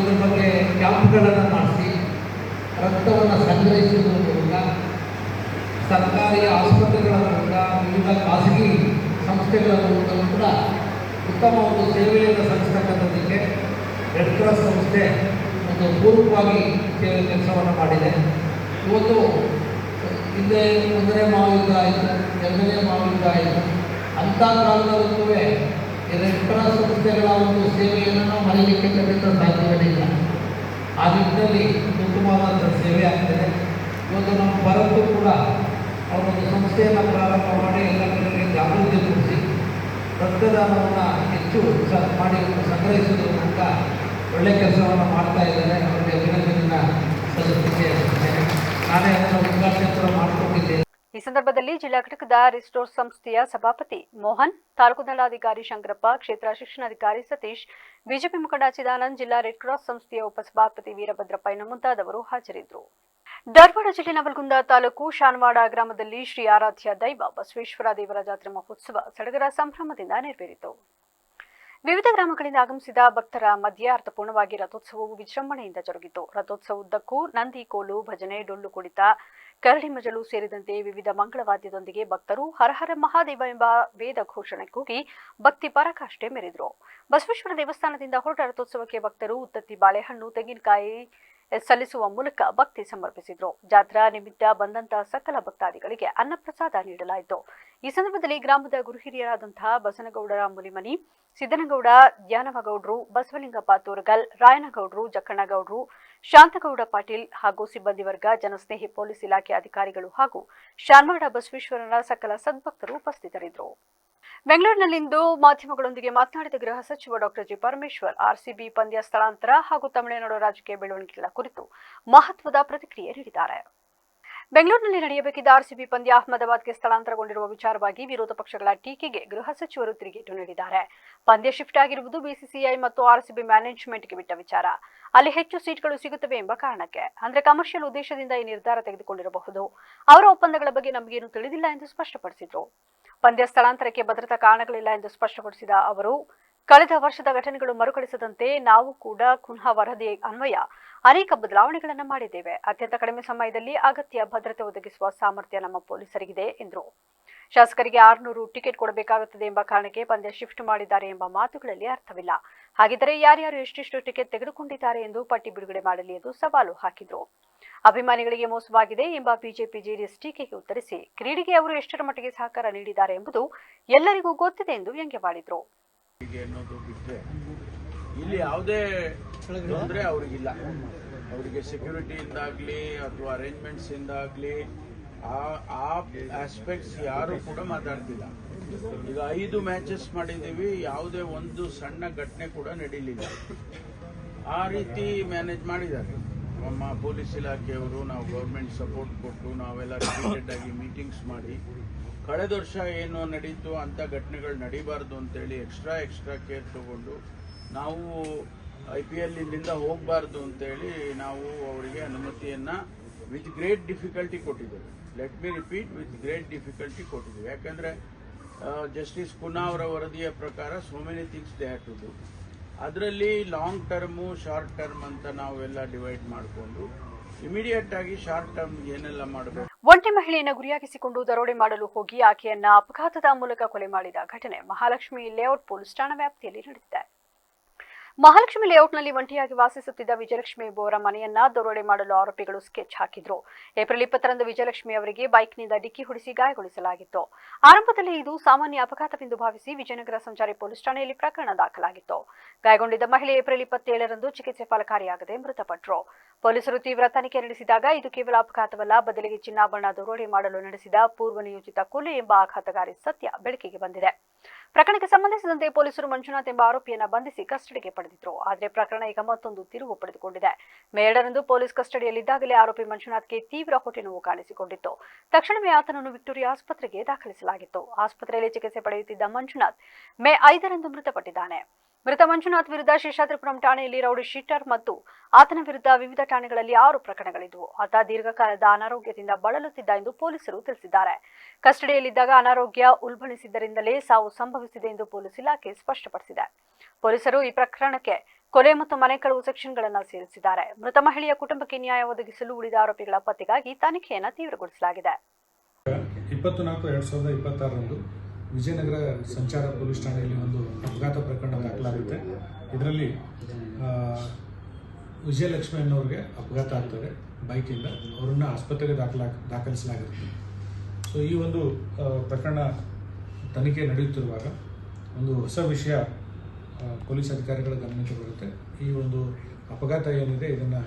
ಇದ್ರ ಬಗ್ಗೆ ಕ್ಯಾಂಪ್ಗಳನ್ನು ಮಾಡಿಸಿ ರಕ್ತವನ್ನು ಸಂಗ್ರಹಿಸುವುದರ ಮೂಲಕ ಸರ್ಕಾರಿ ಆಸ್ಪತ್ರೆಗಳ ಮೂಲಕ ವಿವಿಧ ಖಾಸಗಿ ಸಂಸ್ಥೆಗಳ ಮೂಲಕ ಕೂಡ ಉತ್ತಮ ಒಂದು ಸೇವೆಯನ್ನು ಸಲ್ಲಿಸತಕ್ಕಂಥದ್ದಕ್ಕೆ ರೆಡ್ ಕ್ರಾಸ್ ಸಂಸ್ಥೆ ಒಂದು ಪೂರ್ವಕವಾಗಿ ಕೆಲಸವನ್ನು ಮಾಡಿದೆ. ಇವತ್ತು ಹಿಂದೆ 1ನೇ ಮಹಾಯುದ್ಧ ಆಯಿತು, 2ನೇ ಮಹಾಯುದ್ಧ ಆಯಿತು. ಅಂಥ ಕಾಲದಲ್ಲೂ ಈ ರೆಡ್ ಕ್ರಾಸ್ ಸಂಸ್ಥೆಗಳ ಒಂದು ಸೇವೆಯನ್ನು ನಾವು ಮರೀಲಿಕ್ಕೆ ಖಂಡಿತ ಸಾಧ್ಯವಿಲ್ಲ. ಆ ನಿಟ್ಟಿನಲ್ಲಿ ಉತ್ತಮವಾದ ಸೇವೆ ಆಗ್ತದೆ. ಇವತ್ತು ನಮ್ಮ ಭಾರತಕ್ಕೂ ಕೂಡ ಅವರೊಂದು ಸಂಸ್ಥೆಯನ್ನು ಪ್ರಾರಂಭ ಮಾಡಿ ಎಲ್ಲ ಕಡೆಗೆ ಜಾಗೃತಿ ಮೂಡಿಸಿ ರಕ್ತದಾನವನ್ನು ಹೆಚ್ಚು ಮಾಡಿ ಸಂಗ್ರಹಿಸುವುದರ ಮೂಲಕ ಒಳ್ಳೆಯ ಕೆಲಸವನ್ನು ಮಾಡ್ತಾ ಇದ್ದಾರೆ. ಅವರಿಗೆ ಅಭಿನಂದನೆಯನ್ನು ಸಲ್ಲಿಸಲಿಕ್ಕೆ ನಾನೇ ಅದನ್ನು ಉದ್ಘಾಟನೆ ಮಾಡಿಕೊಂಡಿದ್ದೇನೆ. ಈ ಸಂದರ್ಭದಲ್ಲಿ ಜಿಲ್ಲಾ ಘಟಕದ ರಿಸ್ಟೋರ್ ಸಂಸ್ಥೆಯ ಸಭಾಪತಿ ಮೋಹನ್, ತಾಲೂಕು ದಂಡಾಧಿಕಾರಿ ಶಂಕರಪ್ಪ, ಕ್ಷೇತ್ರ ಶಿಕ್ಷಣಾಧಿಕಾರಿ ಸತೀಶ್, ಬಿಜೆಪಿ ಮುಖಂಡ ಚಿದಾನಂದ್, ಜಿಲ್ಲಾ ರೆಡ್ ಕ್ರಾಸ್ ಸಂಸ್ಥೆಯ ಉಪಸಭಾಪತಿ ವೀರಭದ್ರಪ್ಪ ಇನ್ನು ಮುಂತಾದವರು ಹಾಜರಿದ್ದರು. ಧಾರವಾಡ ಜಿಲ್ಲೆ ನವಲಗುಂದ ತಾಲೂಕು ಶಾನವಾಡ ಗ್ರಾಮದಲ್ಲಿ ಶ್ರೀ ಆರಾಧ್ಯ ದೈವ ಬಸವೇಶ್ವರ ದೇವರ ಜಾತ್ರೆ ಮಹೋತ್ಸವ ಸಡಗರ ಸಂಭ್ರಮದಿಂದ ನೆರವೇರಿತು. ವಿವಿಧ ಗ್ರಾಮಗಳಿಂದ ಆಗಮಿಸಿದ ಭಕ್ತರ ಮಧ್ಯೆ ಅರ್ಥಪೂರ್ಣವಾಗಿ ರಥೋತ್ಸವವು ವಿಜೃಂಭಣೆಯಿಂದ ಜರುಗಿತು. ರಥೋತ್ಸವದುದ್ದಕ್ಕೂ ನಂದಿ, ಕೋಲು, ಭಜನೆ, ಡೊಳ್ಳು ಕುಣಿತ, ಕರಡಿ ಮಜಲು ಸೇರಿದಂತೆ ವಿವಿಧ ಮಂಗಳವಾದ್ಯದೊಂದಿಗೆ ಭಕ್ತರು ಹರಹರ ಮಹಾದೇವ ಎಂಬ ವೇದ ಘೋಷಣೆ ಕೂಗಿ ಭಕ್ತಿ ಪರಾಕಾಷ್ಠೆ ಮೆರೆದರು. ಬಸವೇಶ್ವರ ದೇವಸ್ಥಾನದಿಂದ ಹೊರಟ ರಥೋತ್ಸವಕ್ಕೆ ಭಕ್ತರು ಉತ್ತತ್ತಿ, ಬಾಳೆಹಣ್ಣು, ತೆಂಗಿನಕಾಯಿ ಸಲ್ಲಿಸುವ ಮೂಲಕ ಭಕ್ತಿ ಸಮರ್ಪಿಸಿದರು. ಜಾತ್ರಾ ನಿಮಿತ್ತ ಬಂದಂತಹ ಸಕಲ ಭಕ್ತಾದಿಗಳಿಗೆ ಅನ್ನಪ್ರಸಾದ ನೀಡಲಾಯಿತು. ಈ ಸಂದರ್ಭದಲ್ಲಿ ಗ್ರಾಮದ ಗುರು ಹಿರಿಯರಾದಂತಹ ಬಸನಗೌಡರ ಮುನಿಮನಿ, ಸಿದ್ದನಗೌಡ, ಧ್ಯಾನವಗೌಡರು, ಬಸವಲಿಂಗಪ್ಪ ತೋರಗಲ್, ರಾಯನಗೌಡರು, ಜಕ್ಕಣ್ಣಗೌಡರು, ಶಾಂತಗೌಡ ಪಾಟೀಲ್ ಹಾಗೂ ಸಿಬ್ಬಂದಿ ವರ್ಗ, ಜನಸ್ನೇಹಿ ಪೊಲೀಸ್ ಇಲಾಖೆ ಅಧಿಕಾರಿಗಳು ಹಾಗೂ ಶಾನವಾಡ ಬಸವೇಶ್ವರನ ಸಕಲ ಸದ್ಭಕ್ತರು ಉಪಸ್ಥಿತರಿದ್ದರು. ಬೆಂಗಳೂರಿನಲ್ಲಿಂದು ಮಾಧ್ಯಮಗಳೊಂದಿಗೆ ಮಾತನಾಡಿದ ಗೃಹ ಸಚಿವ ಡಾಕ್ಟರ್ ಜಿ ಪರಮೇಶ್ವರ್, RCB ಪಂದ್ಯ ಸ್ಥಳಾಂತರ ಹಾಗೂ ತಮಿಳುನಾಡು ರಾಜಕೀಯ ಬೆಳವಣಿಗೆಗಳ ಕುರಿತು ಮಹತ್ವದ ಪ್ರತಿಕ್ರಿಯೆ ನೀಡಿದ್ದಾರೆ. ಬೆಂಗಳೂರಿನಲ್ಲಿ ನಡೆಯಬೇಕಿದ್ದ RCB ಪಂದ್ಯ ಅಹಮದಾಬಾದ್ಗೆ ಸ್ಥಳಾಂತರಗೊಂಡಿರುವ ವಿಚಾರವಾಗಿ ವಿರೋಧ ಪಕ್ಷಗಳ ಟೀಕೆಗೆ ಗೃಹ ಸಚಿವರು ತಿರುಗೇಟು ನೀಡಿದ್ದಾರೆ. ಪಂದ್ಯ ಶಿಫ್ಟ್ ಆಗಿರುವುದು BCCI ಮತ್ತು RCB ಮ್ಯಾನೇಜ್ಮೆಂಟ್ಗೆ ಬಿಟ್ಟ ವಿಚಾರ. ಅಲ್ಲಿ ಹೆಚ್ಚು ಸೀಟ್ಗಳು ಸಿಗುತ್ತವೆ ಎಂಬ ಕಾರಣಕ್ಕೆ, ಅಂದ್ರೆ ಕಮರ್ಷಿಯಲ್ ಉದ್ದೇಶದಿಂದ ಈ ನಿರ್ಧಾರ ತೆಗೆದುಕೊಂಡಿರಬಹುದು. ಅವರ ಒಪ್ಪಂದಗಳ ಬಗ್ಗೆ ನಮಗೇನು ತಿಳಿದಿಲ್ಲ ಎಂದು ಸ್ಪಷ್ಟಪಡಿಸಿದರು. ಪಂದ್ಯ ಸ್ಥಳಾಂತರಕ್ಕೆ ಭದ್ರತಾ ಕಾರಣಗಳಿಲ್ಲ ಎಂದು ಸ್ಪಷ್ಟಪಡಿಸಿದ ಅವರು, ಕಳೆದ ವರ್ಷದ ಘಟನೆಗಳು ಮರುಕಳಿಸದಂತೆ ನಾವು ಕೂಡ ಕುನ್ಹಾ ವರದಿ ಅನ್ವಯ ಅನೇಕ ಬದಲಾವಣೆಗಳನ್ನು ಮಾಡಿದ್ದೇವೆ. ಅತ್ಯಂತ ಕಡಿಮೆ ಸಮಯದಲ್ಲಿ ಅಗತ್ಯ ಭದ್ರತೆ ಒದಗಿಸುವ ಸಾಮರ್ಥ್ಯ ನಮ್ಮ ಪೊಲೀಸರಿಗಿದೆ ಎಂದರು. ಶಾಸಕರಿಗೆ 600 ಟಿಕೆಟ್ ಕೊಡಬೇಕಾಗುತ್ತದೆ ಎಂಬ ಕಾರಣಕ್ಕೆ ಪಂದ್ಯ ಶಿಫ್ಟ್ ಮಾಡಿದ್ದಾರೆ ಎಂಬ ಮಾತುಗಳಲ್ಲಿ ಅರ್ಥವಿಲ್ಲ. ಹಾಗಿದ್ದರೆ ಯಾರ್ಯಾರು ಎಷ್ಟೆಷ್ಟು ಟಿಕೆಟ್ ತೆಗೆದುಕೊಂಡಿದ್ದಾರೆ ಎಂದು ಪಟ್ಟಿ ಬಿಡುಗಡೆ ಮಾಡಲಿ ಎಂದು ಸವಾಲು ಹಾಕಿದರು. ಅಭಿಮಾನಿಗಳಿಗೆ ಮೋಸವಾಗಿದೆ ಎಂಬ ಬಿಜೆಪಿ ಜೆಡಿಎಸ್ ಟೀಕೆಗೆ ಉತ್ತರಿಸಿ, ಕ್ರೀಡೆಗೆ ಅವರು ಎಷ್ಟರ ಮಟ್ಟಿಗೆ ಸಹಕಾರ ನೀಡಿದ್ದಾರೆ ಎಂಬುದು ಎಲ್ಲರಿಗೂ ಗೊತ್ತಿದೆ ಎಂದು ವ್ಯಂಗ್ಯವಾಡಿದರು. ಇಲ್ಲಿ ಯಾವುದೇ ತೊಂದರೆ ಅವರಿಗಿಲ್ಲ. ಅವರಿಗೆ ಸೆಕ್ಯೂರಿಟಿಯಿಂದಾಗಲಿ ಅಥವಾ ಅರೇಂಜ್ಮೆಂಟ್ಸ್ ಇಂದಾಗಲಿ ಆ ಆಸ್ಪೆಕ್ಟ್ಸ್ ಯಾರು ಕೂಡ ಮಾತಾಡ್ತಿಲ್ಲ. ಈಗ 5 ಮ್ಯಾಚಸ್ ಮಾಡಿದ್ದೀವಿ, ಯಾವುದೇ ಒಂದು ಸಣ್ಣ ಘಟನೆ ಕೂಡ ನಡೀಲಿಲ್ಲ. ಆ ರೀತಿ ಮ್ಯಾನೇಜ್ ಮಾಡಿದ್ದಾರೆ ನಮ್ಮ ಪೊಲೀಸ್ ಇಲಾಖೆಯವರು. ನಾವು ಗೌರ್ಮೆಂಟ್ ಸಪೋರ್ಟ್ ಕೊಟ್ಟು ನಾವೆಲ್ಲ ರಿಪೀಟೆಡ್ ಆಗಿ ಮೀಟಿಂಗ್ಸ್ ಮಾಡಿ ಕಳೆದ ವರ್ಷ ಏನು ನಡೀತು ಅಂಥ ಘಟನೆಗಳು ನಡೀಬಾರ್ದು ಅಂತೇಳಿ ಎಕ್ಸ್ಟ್ರಾ ಕೇರ್ ತಗೊಂಡು ನಾವು IPL ಇಲ್ಲಿಂದ ಹೋಗಬಾರ್ದು ಅಂತೇಳಿ ನಾವು ಅವರಿಗೆ ಅನುಮತಿಯನ್ನು ವಿತ್ ಗ್ರೇಟ್ ಡಿಫಿಕಲ್ಟಿ ಕೊಟ್ಟಿದ್ದೇವೆ. Let me repeat, with great difficulty ಕೊಟ್ಟಿದ್ದೇವೆ. ಯಾಕಂದರೆ ಜಸ್ಟಿಸ್ ಕುನ್ನಾ ಅವರ ವರದಿಯ ಪ್ರಕಾರ so many things they have to do. ಅದರಲ್ಲಿ ಲಾಂಗ್ ಟರ್ಮು ಶಾರ್ಟ್ ಟರ್ಮ್ ಅಂತ ನಾವೆಲ್ಲ ಡಿವೈಡ್ ಮಾಡಿಕೊಂಡು ಇಮಿಡಿಯೇಟ್ ಆಗಿ ಶಾರ್ಟ್ ಟರ್ಮ್ ಏನೆಲ್ಲ ಮಾಡಬೇಕು. ಒಂಟಿ ಮಹಿಳೆಯನ್ನು ಗುರಿಯಾಗಿಸಿಕೊಂಡು ದರೋಡೆ ಮಾಡಲು ಹೋಗಿ ಆಕೆಯನ್ನ ಅಪಘಾತದ ಮೂಲಕ ಕೊಲೆ ಮಾಡಿದ ಘಟನೆ ಮಹಾಲಕ್ಷ್ಮಿ ಲೇಔಟ್ ಪೊಲೀಸ್ ಠಾಣಾ ವ್ಯಾಪ್ತಿಯಲ್ಲಿ ನಡೆದಿದೆ. ಮಹಾಲಕ್ಷ್ಮಿ ಲೇಔಟ್ನಲ್ಲಿ ಒಂಟಿಯಾಗಿ ವಾಸಿಸುತ್ತಿದ್ದ ವಿಜಯಲಕ್ಷ್ಮಿ ಬೋರ ಮನೆಯನ್ನ ದರೋಡೆ ಮಾಡಲು ಆರೋಪಿಗಳು ಸ್ಕೆಚ್ ಹಾಕಿದ್ರು. ಏಪ್ರಿಲ್ 20ರಂದು ವಿಜಯಲಕ್ಷ್ಮಿ ಅವರಿಗೆ ಬೈಕ್ನಿಂದ ಡಿಕ್ಕಿ ಹೊಡೆಸಿ ಗಾಯಗೊಳಿಸಲಾಗಿತ್ತು. ಆರಂಭದಲ್ಲಿ ಇದು ಸಾಮಾನ್ಯ ಅಪಘಾತವೆಂದು ಭಾವಿಸಿ ವಿಜಯನಗರ ಸಂಚಾರಿ ಪೊಲೀಸ್ ಠಾಣೆಯಲ್ಲಿ ಪ್ರಕರಣ ದಾಖಲಾಗಿತ್ತು. ಗಾಯಗೊಂಡಿದ್ದ ಮಹಿಳೆ ಏಪ್ರಿಲ್ 27ರಂದು ಚಿಕಿತ್ಸೆ ಫಲಕಾರಿಯಾಗದೆ ಮೃತಪಟ್ಟರು. ಪೊಲೀಸರು ತೀವ್ರ ತನಿಖೆ ನಡೆಸಿದಾಗ ಇದು ಕೇವಲ ಅಪಘಾತವಲ್ಲ, ಬದಲಿಗೆ ಚಿನ್ನಾಭರಣ ದರೋಡೆ ಮಾಡಲು ನಡೆಸಿದ ಪೂರ್ವ ನಿಯೋಜಿತ ಕೊಲೆ ಎಂಬ ಆಘಾತಕಾರಿ ಸತ್ಯ ಬೆಳಕಿಗೆ ಬಂದಿದೆ. ಪ್ರಕರಣಕ್ಕೆ ಸಂಬಂಧಿಸಿದಂತೆ ಪೊಲೀಸರು ಮಂಜುನಾಥ್ ಎಂಬ ಆರೋಪಿಯನ್ನ ಬಂಧಿಸಿ ಕಸ್ಟಡಿಗೆ ಪಡೆದಿದ್ರು. ಆದರೆ ಪ್ರಕರಣ ಈಗ ಮತ್ತೊಂದು ತಿರುವು ಪಡೆದುಕೊಂಡಿದೆ. ಮೇ 2ರಂದು ಪೊಲೀಸ್ ಕಸ್ಟಡಿಯಲ್ಲಿದ್ದಾಗಲೇ ಆರೋಪಿ ಮಂಜುನಾಥ್ಗೆ ತೀವ್ರ ಹೊಟ್ಟೆ ನೋವು ಕಾಣಿಸಿಕೊಂಡಿತ್ತು. ತಕ್ಷಣವೇ ಆತನನ್ನು ವಿಕ್ಟೋರಿಯಾ ಆಸ್ಪತ್ರೆಗೆ ದಾಖಲಿಸಲಾಗಿತ್ತು. ಆಸ್ಪತ್ರೆಯಲ್ಲಿ ಚಿಕಿತ್ಸೆ ಪಡೆಯುತ್ತಿದ್ದ ಮಂಜುನಾಥ್ ಮೇ 5ರಂದು ಮೃತಪಟ್ಟಿದ್ದಾನೆ. ಮೃತ ಮಂಜುನಾಥ್ ವಿರುದ್ಧ ಶೇಷಾದ್ರಿಪುರಂ ಠಾಣೆಯಲ್ಲಿ ರೌಡಿ ಶೀಟರ್ ಮತ್ತು ಆತನ ವಿರುದ್ಧ ವಿವಿಧ ಠಾಣೆಗಳಲ್ಲಿ 6 ಪ್ರಕರಣಗಳಿದ್ದವು. ಆತ ದೀರ್ಘಕಾಲದ ಅನಾರೋಗ್ಯದಿಂದ ಬಳಲುತ್ತಿದ್ದ ಎಂದು ಪೊಲೀಸರು ತಿಳಿಸಿದ್ದಾರೆ. ಕಸ್ಟಡಿಯಲ್ಲಿದ್ದಾಗ ಅನಾರೋಗ್ಯ ಉಲ್ಬಣಿಸಿದ್ದರಿಂದಲೇ ಸಾವು ಸಂಭವಿಸಿದೆ ಎಂದು ಪೊಲೀಸ್ ಇಲಾಖೆ ಸ್ಪಷ್ಟಪಡಿಸಿದೆ. ಪೊಲೀಸರು ಈ ಪ್ರಕರಣಕ್ಕೆ ಕೊಲೆ ಮತ್ತು ಮನೆ ಕಳವು ಸೆಕ್ಷನ್ಗಳನ್ನು ಸೇರಿಸಿದ್ದಾರೆ. ಮೃತ ಮಹಿಳೆಯ ಕುಟುಂಬಕ್ಕೆ ನ್ಯಾಯ ಒದಗಿಸಲು ಉಳಿದ ಆರೋಪಿಗಳ ಪತ್ತೆಗಾಗಿ ತನಿಖೆಯನ್ನು ತೀವ್ರಗೊಳಿಸಲಾಗಿದೆ. 24/2026ರಂದು ವಿಜಯನಗರ ಸಂಚಾರ ಪೊಲೀಸ್ ಠಾಣೆಯಲ್ಲಿ ಒಂದು ಅಪಘಾತ ಪ್ರಕರಣ ದಾಖಲಾಗುತ್ತೆ. ಇದರಲ್ಲಿ ವಿಜಯಲಕ್ಷ್ಮಿ ಅನ್ನೋರಿಗೆ ಅಪಘಾತ ಆಗ್ತದೆ ಬೈಕಿಂದ. ಅವರನ್ನು ಆಸ್ಪತ್ರೆಗೆ ದಾಖಲಿಸಲಾಗಿರುತ್ತೆ. ಸೊ ಈ ಒಂದು ಪ್ರಕರಣ ತನಿಖೆ ನಡೆಯುತ್ತಿರುವಾಗ ಒಂದು ಹೊಸ ವಿಷಯ ಪೊಲೀಸ್ ಅಧಿಕಾರಿಗಳ ಗಮನಕ್ಕೆ ಬರುತ್ತೆ. ಈ ಒಂದು ಅಪಘಾತ ಏನಿದೆ ಇದನ್ನು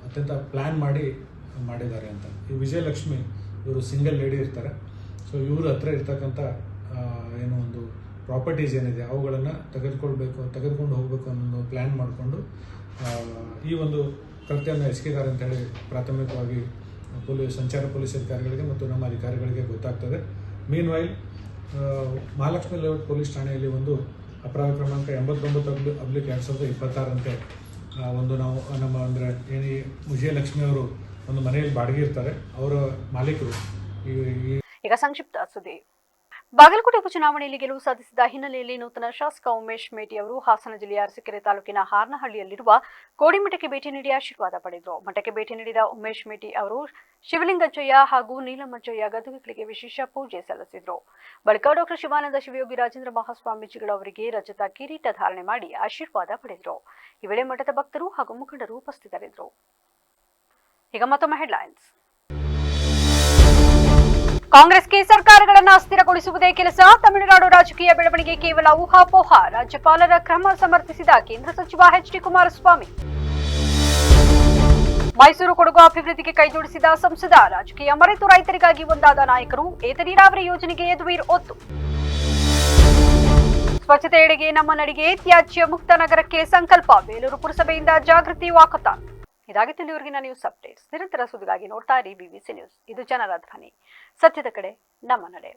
ಅತ್ಯಂತ ಪ್ಲ್ಯಾನ್ ಮಾಡಿದ್ದಾರೆ ಅಂತ. ಈ ವಿಜಯಲಕ್ಷ್ಮಿ ಇವರು ಸಿಂಗಲ್ ಲೇಡಿ ಇರ್ತಾರೆ. ಸೊ ಇವರು ಹತ್ರ ಇರ್ತಕ್ಕಂಥ ಏನೋ ಒಂದು ಪ್ರಾಪರ್ಟೀಸ್ ಏನಿದೆ ಅವುಗಳನ್ನು ತೆಗೆದುಕೊಂಡು ಹೋಗಬೇಕು ಅನ್ನೋ ಪ್ಲ್ಯಾನ್ ಮಾಡಿಕೊಂಡು ಈ ಒಂದು ಕೃತ್ಯವನ್ನು ಎಸಗಿದ್ದಾರೆ ಅಂತೇಳಿ ಪ್ರಾಥಮಿಕವಾಗಿ ಸಂಚಾರ ಪೊಲೀಸ್ ಅಧಿಕಾರಿಗಳಿಗೆ ಮತ್ತು ನಮ್ಮ ಅಧಿಕಾರಿಗಳಿಗೆ ಗೊತ್ತಾಗ್ತದೆ. ಮೀನ್ ವೈಲ್ ಮಹಾಲಕ್ಷ್ಮಿ ಲೇಔಟ್ ಪೊಲೀಸ್ ಠಾಣೆಯಲ್ಲಿ ಒಂದು ಅಪರಾಧ ಕ್ರಮಾಂಕ 89/2026 ಒಂದು ನಾವು ನಮ್ಮ ಅಂದರೆ ಏನು ವಿಜಯಲಕ್ಷ್ಮಿ ಅವರು ಒಂದು ಮನೆಯಲ್ಲಿ ಬಾಡಿಗೆ ಇರ್ತಾರೆ. ಅವರ ಮಾಲೀಕರು ಈಗ ಸಂಕ್ಷಿಪ್ತ ಸುದ್ದಿ. ಬಾಗಲಕೋಟೆ ಉಪಚುನಾವಣೆಯಲ್ಲಿ ಗೆಲುವು ಸಾಧಿಸಿದ ಹಿನ್ನೆಲೆಯಲ್ಲಿ ನೂತನ ಶಾಸಕ ಉಮೇಶ್ ಮೇಟಿ ಅವರು ಹಾಸನ ಜಿಲ್ಲೆಯ ಅರಸೀಕೆರೆ ತಾಲೂಕಿನ ಹಾರನಹಳ್ಳಿಯಲ್ಲಿರುವ ಕೋಡಿಮಠಕ್ಕೆ ಭೇಟಿ ನೀಡಿ ಆಶೀರ್ವಾದ ಪಡೆದರು. ಮಠಕ್ಕೆ ಭೇಟಿ ನೀಡಿದ ಉಮೇಶ್ ಮೇಟಿ ಅವರು ಶಿವಲಿಂಗಜ್ಜಯ್ಯ ಹಾಗೂ ನೀಲಮಜ್ಜಯ್ಯ ಗದ್ದುಗೆಗಳಿಗೆ ವಿಶೇಷ ಪೂಜೆ ಸಲ್ಲಿಸಿದರು. ಬಳಿಕ ಡಾಕ್ಟರ್ ಶಿವಾನಂದ ಶಿವಯೋಗಿ ರಾಜೇಂದ್ರ ಮಹಾಸ್ವಾಮೀಜಿಗಳು ಅವರಿಗೆ ರಜತ ಕಿರೀಟ ಧಾರಣೆ ಮಾಡಿ ಆಶೀರ್ವಾದ ಪಡೆದರು. ಈ ವೇಳೆ ಮಠದ ಭಕ್ತರು ಹಾಗೂ ಮುಖಂಡರು ಉಪಸ್ಥಿತರಿದ್ದರು. ಈಗ ಮತ್ತೊಮ್ಮೆ ಹೆಡ್ಲೈನ್ಸ್. ಕಾಂಗ್ರೆಸ್ಗೆ ಸರ್ಕಾರಗಳನ್ನು ಅಸ್ಥಿರಗೊಳಿಸುವುದೇ ಕೆಲಸ. ತಮಿಳುನಾಡು ರಾಜಕೀಯ ಬೆಳವಣಿಗೆ ಕೇವಲ ಊಹಾಪೋಹ. ರಾಜ್ಯಪಾಲರ ಕ್ರಮ ಸಮರ್ಥಿಸಿದ ಕೇಂದ್ರ ಸಚಿವ ಎಚ್.ಡಿ. ಕುಮಾರಸ್ವಾಮಿ. ಮೈಸೂರು ಕೊಡಗು ಅಭಿವೃದ್ಧಿಗೆ ಕೈಜೋಡಿಸಿದ ಸಂಸದ. ರಾಜಕೀಯ ಮರೆತು ರೈತರಿಗಾಗಿ ಒಂದಾದ ನಾಯಕರು. ಏತ ನೀರಾವರಿ ಯೋಜನೆಗೆ ಯದುವೀರ್ ಒತ್ತು. ಸ್ವಚ್ಛತೆಯೆಡೆಗೆ ನಮ್ಮ ನಡಿಗೆ. ತ್ಯಾಜ್ಯ ಮುಕ್ತ ನಗರಕ್ಕೆ ಸಂಕಲ್ಪ. ಬೇಲೂರು ಪುರಸಭೆಯಿಂದ ಜಾಗೃತಿ ವಾಕಥಾನ್. ಇದಾಗಿತ್ತು ಇಲ್ಲಿವರೆಗಿನ ನ್ಯೂಸ್ ಅಪ್ಡೇಟ್ಸ್. ನಿರಂತರ ಸುದ್ದಿಗಾಗಿ ನೋಡ್ತಾ ಇರಿ BBC ನ್ಯೂಸ್. ಇದು ಜನರ ಧ್ವನಿ. ಸತ್ಯದ ಕಡೆ ನಮ್ಮ ನಡೆ.